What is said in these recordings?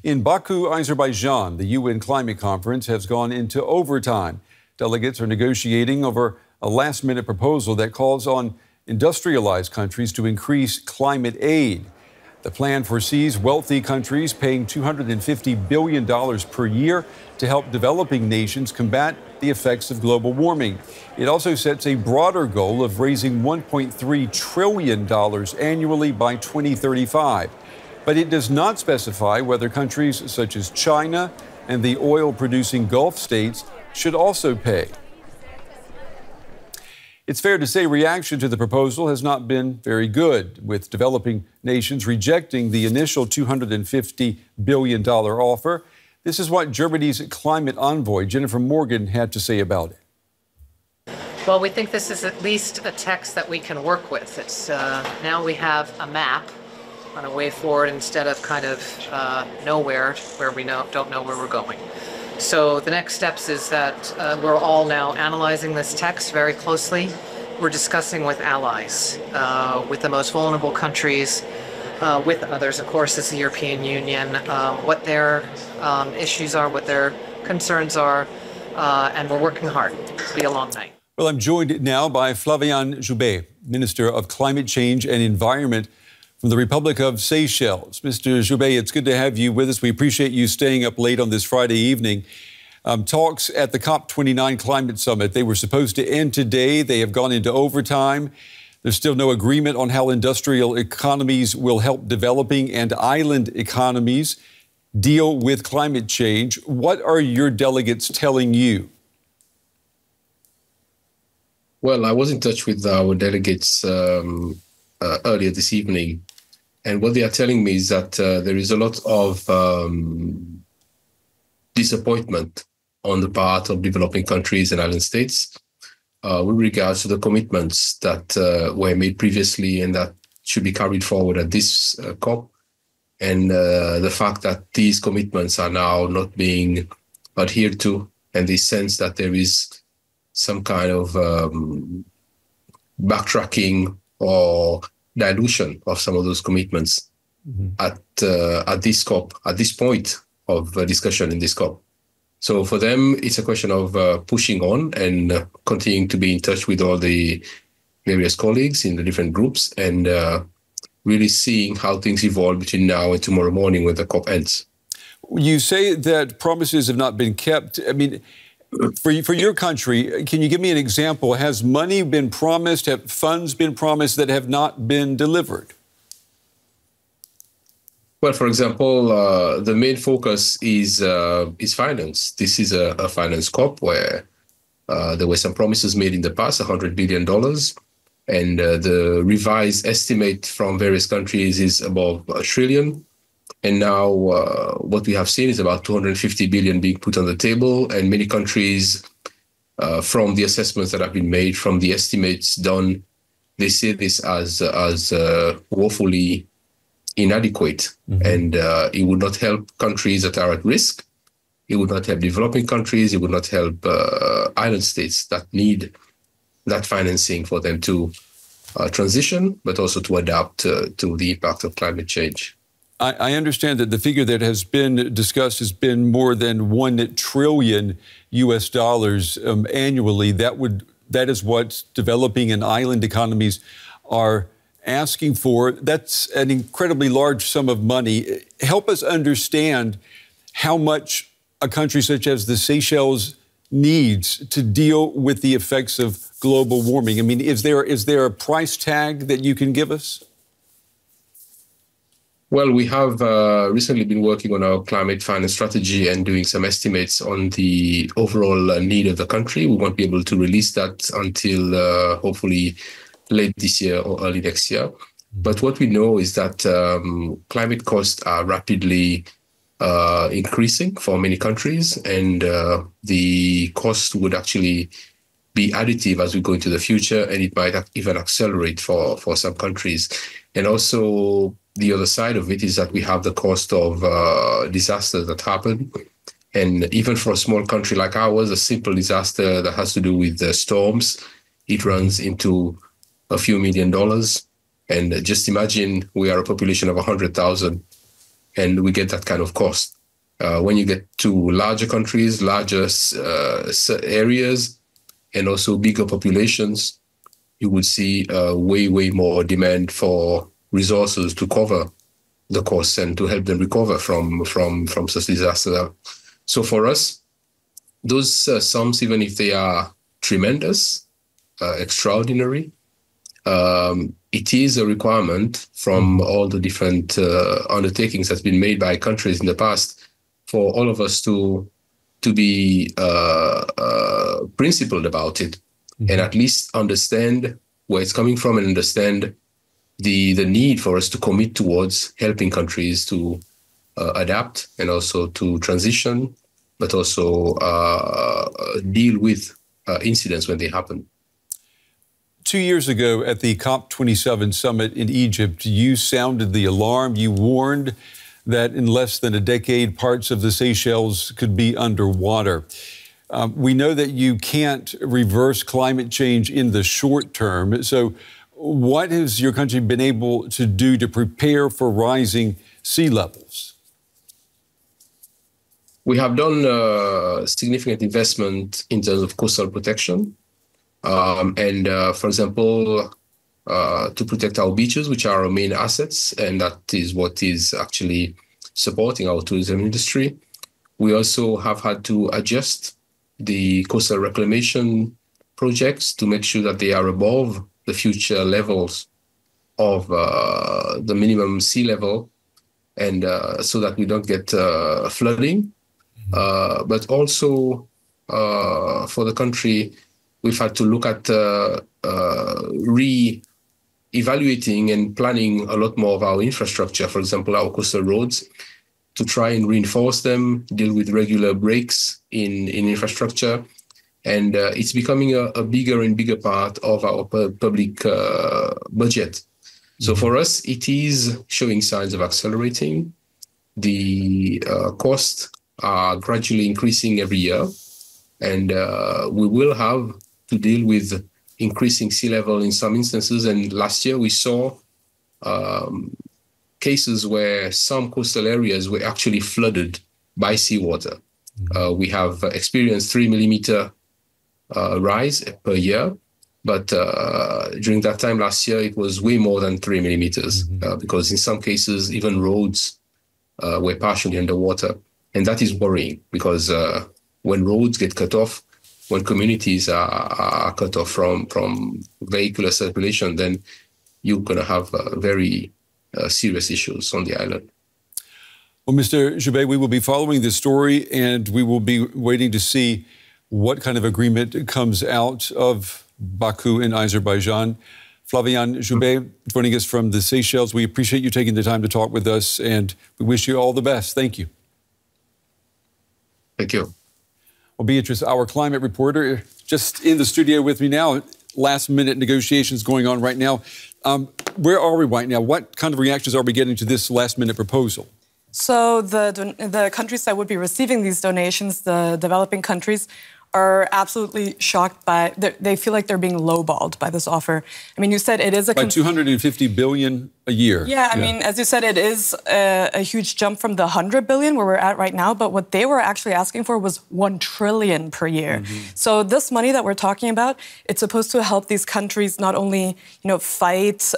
In Baku, Azerbaijan, the UN climate conference has gone into overtime. Delegates are negotiating over a last-minute proposal that calls on industrialized countries to increase climate aid. The plan foresees wealthy countries paying $250 billion per year to help developing nations combat the effects of global warming. It also sets a broader goal of raising $1.3 trillion annually by 2035. But it does not specify whether countries such as China and the oil-producing Gulf states should also pay. It's fair to say reaction to the proposal has not been very good, with developing nations rejecting the initial $250 billion offer. This is what Germany's climate envoy, Jennifer Morgan, had to say about it. Well, we think this is at least a text that we can work with. It's now we have a map on a way forward instead of kind of nowhere where we don't know where we're going. So the next steps is that we're all now analyzing this text very closely. We're discussing with allies, with the most vulnerable countries, with others, of course, as the European Union, what their issues are, what their concerns are, and we're working hard. It'll be a long night. Well, I'm joined now by Flavien Joubert, Minister of Climate Change and Environment from the Republic of Seychelles. Mr. Joubert, it's good to have you with us. We appreciate you staying up late on this Friday evening. Talks at the COP29 Climate Summit, they were supposed to end today. They have gone into overtime. There's still no agreement on how industrial economies will help developing and island economies deal with climate change. What are your delegates telling you? Well, I was in touch with our delegates earlier this evening. And what they are telling me is that there is a lot of disappointment on the part of developing countries and island states with regards to the commitments that were made previously and that should be carried forward at this COP. And the fact that these commitments are now not being adhered to, and they sense that there is some kind of backtracking or dilution of some of those commitments at this COP, at this point of discussion in this COP. So for them, it's a question of pushing on and continuing to be in touch with all the various colleagues in the different groups and really seeing how things evolve between now and tomorrow morning when the COP ends. You say that promises have not been kept. I mean, for your country, can you give me an example? Has money been promised? Have funds been promised that have not been delivered? Well, for example, the main focus is finance. This is a finance COP where there were some promises made in the past, $100 billion. And the revised estimate from various countries is above $1 trillion. And now what we have seen is about $250 billion being put on the table, and many countries, from the assessments that have been made, from the estimates done, they see this as woefully inadequate, and it would not help countries that are at risk. It would not help developing countries. It would not help island states that need that financing for them to transition, but also to adapt to the impact of climate change. I understand that the figure that has been discussed has been more than $1 trillion annually. That is what developing and island economies are asking for. That's an incredibly large sum of money. Help us understand how much a country such as the Seychelles needs to deal with the effects of global warming. I mean, is there a price tag that you can give us? Well, we have recently been working on our climate finance strategy and doing some estimates on the overall need of the country. We won't be able to release that until hopefully late this year or early next year. But what we know is that climate costs are rapidly increasing for many countries, and the cost would actually be additive as we go into the future, and it might even accelerate for some countries. And also, the other side of it is that we have the cost of disasters that happen. And even for a small country like ours, a simple disaster that has to do with storms, it runs into a few $1 million. And just imagine we are a population of 100,000. and we get that kind of cost. When you get to larger countries, larger areas, and also bigger populations, you would see way more demand for resources to cover the costs and to help them recover from such disaster. So for us, those sums, even if they are tremendous, extraordinary, it is a requirement from all the different undertakings that's been made by countries in the past for all of us to be principled about it, and at least understand where it's coming from and understand the need for us to commit towards helping countries to adapt and also to transition, but also deal with incidents when they happen. 2 years ago at the COP27 summit in Egypt, you sounded the alarm. You warned that in less than a decade, parts of the Seychelles could be underwater. We know that you can't reverse climate change in the short term. So what has your country been able to do to prepare for rising sea levels? We have done significant investment in terms of coastal protection. For example, to protect our beaches, which are our main assets, and that is what is actually supporting our tourism industry. We also have had to adjust the coastal reclamation projects to make sure that they are above the future levels of the minimum sea level, and so that we don't get flooding. But also for the country, we've had to look at re-evaluating and planning a lot more of our infrastructure, for example, our coastal roads, to try and reinforce them, deal with regular breaks in infrastructure. And it's becoming a bigger and bigger part of our public budget. So for us, it is showing signs of accelerating. The costs are gradually increasing every year, and we will have to deal with increasing sea level in some instances. And last year we saw cases where some coastal areas were actually flooded by seawater. We have experienced 3 millimeter rise per year, but during that time last year, it was way more than 3 millimeters because in some cases, even roads were partially underwater. And that is worrying because when roads get cut off, when communities are cut off from vehicular circulation, then you're going to have very serious issues on the island. Well, Mr. Joubert, we will be following this story, and we will be waiting to see what kind of agreement comes out of Baku in Azerbaijan. Flavien Joubert joining us from the Seychelles. We appreciate you taking the time to talk with us, and we wish you all the best. Thank you. Thank you. Well, Beatrice, our climate reporter, just in the studio with me now. Last-minute negotiations going on right now. Where are we right now? What kind of reactions are we getting to this last-minute proposal? So the countries that would be receiving these donations, the developing countries, are absolutely shocked by, they feel like they're being lowballed by this offer. I mean, you said it is a... By $250 billion a year. Yeah, I mean, as you said, it is a huge jump from the $100 billion where we're at right now, but what they were actually asking for was $1 trillion per year. So this money that we're talking about, it's supposed to help these countries not only, fight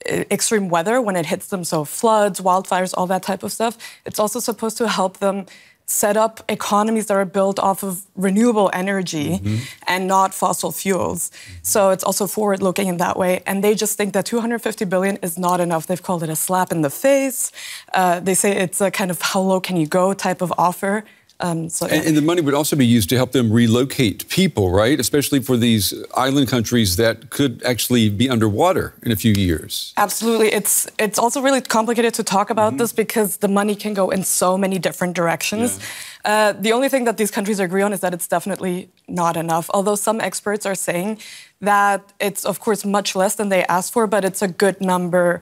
extreme weather when it hits them, so floods, wildfires, all that type of stuff. It's also supposed to help them set up economies that are built off of renewable energy and not fossil fuels. So it's also forward-looking in that way. And they just think that $250 billion is not enough. They've called it a slap in the face. They say it's a kind of how low can you go type of offer. And the money would also be used to help them relocate people, right? Especially for these island countries that could actually be underwater in a few years. Absolutely. It's also really complicated to talk about this because the money can go in so many different directions. Yeah. The only thing that these countries agree on is that it's definitely not enough, although some experts are saying that it's, of course, much less than they asked for, but it's a good number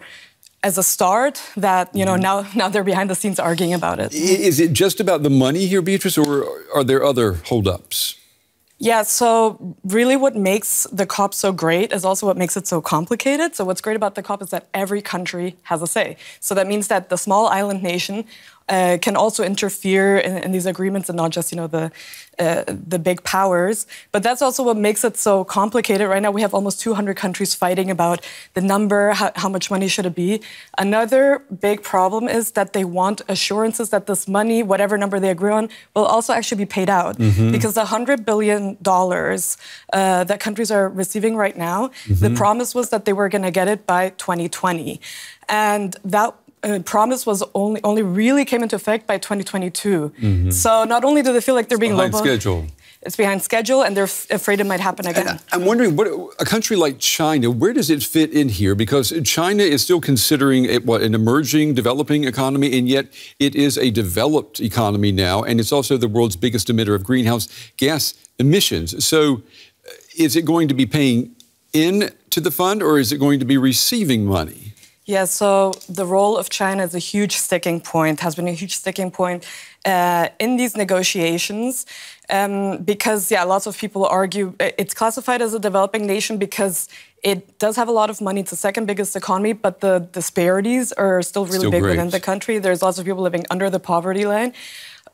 as a start that, now they're behind the scenes arguing about it. Is it just about the money here, Beatrice, or are there other holdups? Yeah, so really what makes the COP so great is also what makes it so complicated. So what's great about the COP is that every country has a say. So that means that the small island nation can also interfere in these agreements and not just, the big powers. But that's also what makes it so complicated. Right now, we have almost 200 countries fighting about the number, how much money should it be. Another big problem is that they want assurances that this money, whatever number they agree on, will also actually be paid out. Because the $100 billion that countries are receiving right now, the promise was that they were going to get it by 2020. And that promise was only really came into effect by 2022. So not only do they feel like they're being behind schedule. It's behind schedule, and they're afraid it might happen again. And I'm wondering, a country like China, where does it fit in here? Because China is still considering it, an emerging, developing economy, and yet it is a developed economy now, and it's also the world's biggest emitter of greenhouse gas emissions. So is it going to be paying into the fund, or is it going to be receiving money? Yeah, so the role of China is a huge sticking point, has been a huge sticking point in these negotiations because, lots of people argue it's classified as a developing nation because it does have a lot of money. It's the second biggest economy, but the disparities are still really big within the country. There's lots of people living under the poverty line.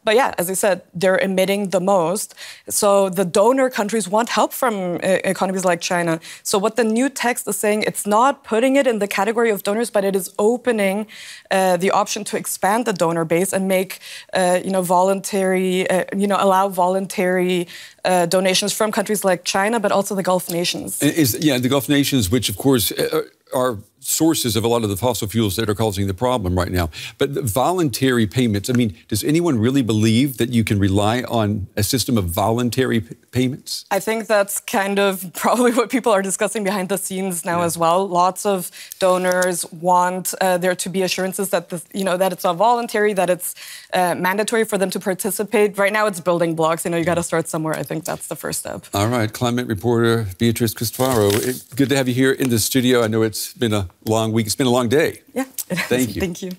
But as I said, they're emitting the most. So the donor countries want help from economies like China. So what the new text is saying, it's not putting it in the category of donors, but it is opening the option to expand the donor base and make, voluntary, allow voluntary donations from countries like China, but also the Gulf nations. The Gulf nations, which of course are sources of a lot of the fossil fuels that are causing the problem right now. But the voluntary payments, does anyone really believe that you can rely on a system of voluntary payments? I think that's kind of probably what people are discussing behind the scenes now as well. Lots of donors want there to be assurances that that it's not voluntary, that it's mandatory for them to participate. Right now, it's building blocks. You got to start somewhere. I think that's the first step. All right, climate reporter Beatrice Christofaro. Good to have you here in the studio. I know it's been a long week. It's been a long day. Yeah. Thank you. Thank you.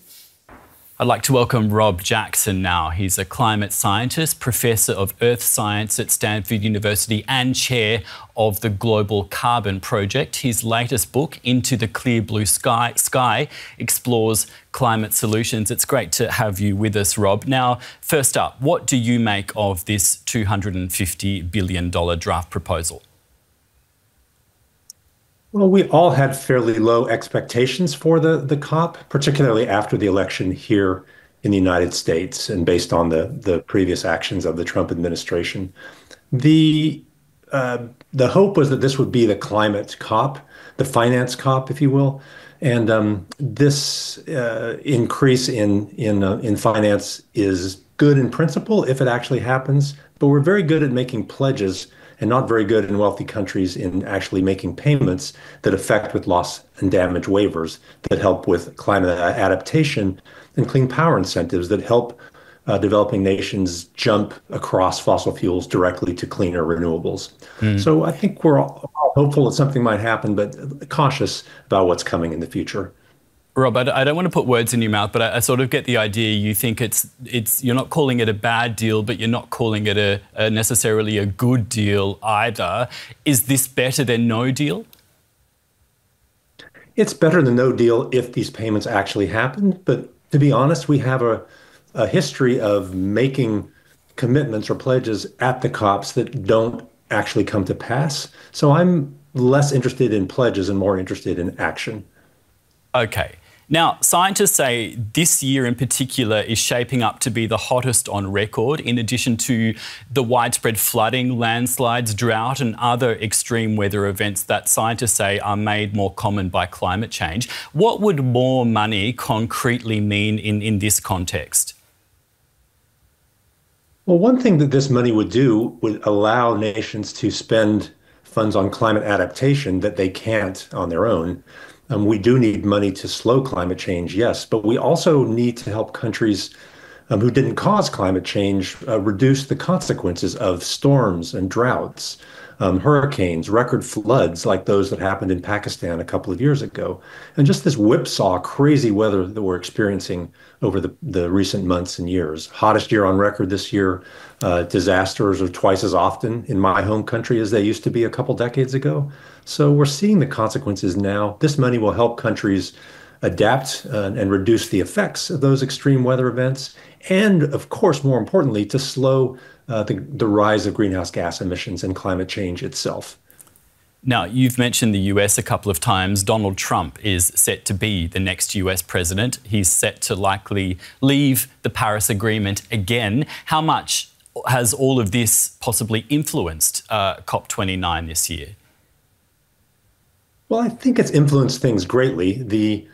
I'd like to welcome Rob Jackson now. He's a climate scientist, professor of earth science at Stanford University and chair of the Global Carbon Project. His latest book, Into the Clear Blue Sky, explores climate solutions. It's great to have you with us, Rob. Now, first up, what do you make of this $250 billion draft proposal? Well, we all had fairly low expectations for the COP, particularly after the election here in the United States and based on the previous actions of the Trump administration. The hope was that this would be the climate COP, the finance COP, if you will, and this increase in finance is good in principle if it actually happens, but we're very good at making pledges and not very good in wealthy countries in actually making payments that affect with loss and damage waivers that help with climate adaptation and clean power incentives that help developing nations jump across fossil fuels directly to cleaner renewables. So I think we're all hopeful that something might happen, but cautious about what's coming in the future. Rob, I don't want to put words in your mouth, but I sort of get the idea you think it's you're not calling it a bad deal, but you're not calling it a necessarily a good deal either. Is this better than no deal? It's better than no deal if these payments actually happen. But to be honest, we have a history of making commitments or pledges at the COPs that don't actually come to pass. So I'm less interested in pledges and more interested in action. Okay. Now, scientists say this year in particular is shaping up to be the hottest on record, in addition to the widespread flooding, landslides, drought and other extreme weather events that scientists say are made more common by climate change. What would more money concretely mean in this context? Well, one thing that this money would do would allow nations to spend funds on climate adaptation that they can't on their own. We do need money to slow climate change, yes, but we also need to help countries who didn't cause climate change, reduced the consequences of storms and droughts, hurricanes, record floods like those that happened in Pakistan a couple of years ago, and just this whipsaw, crazy weather that we're experiencing over the recent months and years. Hottest year on record this year. Disasters are twice as often in my home country as they used to be a couple decades ago. So we're seeing the consequences now. This money will help countries adapt and reduce the effects of those extreme weather events, and of course, more importantly, to slow the rise of greenhouse gas emissions and climate change itself. Now, you've mentioned the US a couple of times. Donald Trump is set to be the next US president. He's set to likely leave the Paris Agreement again. How much has all of this possibly influenced COP29 this year? Well, I think it's influenced things greatly. The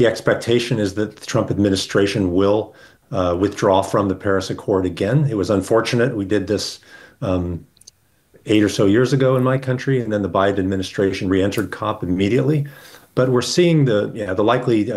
expectation is that the Trump administration will withdraw from the Paris Accord again. It was unfortunate. We did this 8 or so years ago in my country, and then the Biden administration re-entered COP immediately. But we're seeing the likely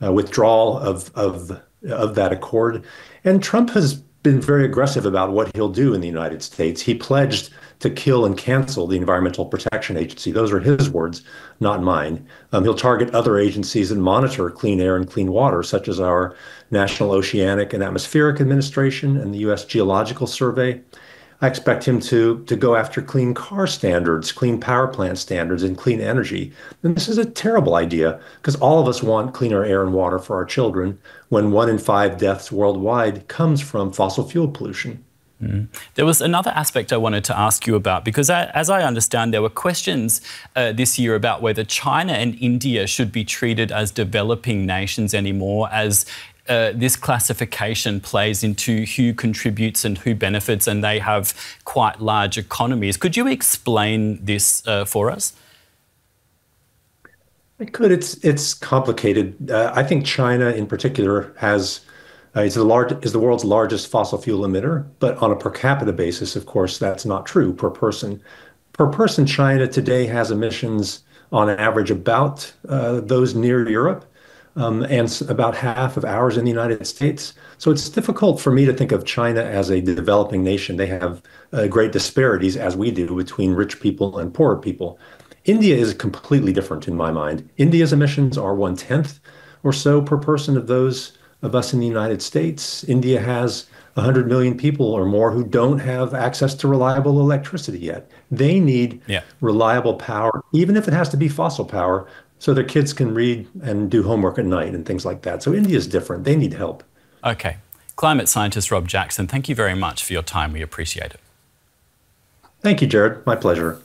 withdrawal of that accord. And Trump has been very aggressive about what he'll do in the United States. He pledged to kill and cancel the Environmental Protection Agency. Those are his words, not mine. He'll target other agencies that monitor clean air and clean water, such as our National Oceanic and Atmospheric Administration and the U.S. Geological Survey. I expect him to go after clean car standards, clean power plant standards, and clean energy. And this is a terrible idea because all of us want cleaner air and water for our children when 1 in 5 deaths worldwide comes from fossil fuel pollution. There was another aspect I wanted to ask you about, because as I understand, there were questions this year about whether China and India should be treated as developing nations anymore, as this classification plays into who contributes and who benefits, and they have quite large economies. Could you explain this for us? I could. It's complicated. I think China, in particular, is the world's largest fossil fuel emitter, but on a per capita basis, of course, that's not true per person. Per person, China today has emissions on average about those near Europe. And about half of ours in the United States. So it's difficult for me to think of China as a developing nation. They have great disparities, as we do, between rich people and poorer people. India is completely different in my mind. India's emissions are 1/10 or so per person of those of us in the United States. India has 100 million people or more who don't have access to reliable electricity yet. They need reliable power, even if it has to be fossil power, so their kids can read and do homework at night and things like that. So India is different. They need help. Okay. Climate scientist Rob Jackson, thank you very much for your time. We appreciate it. Thank you, Jared. My pleasure.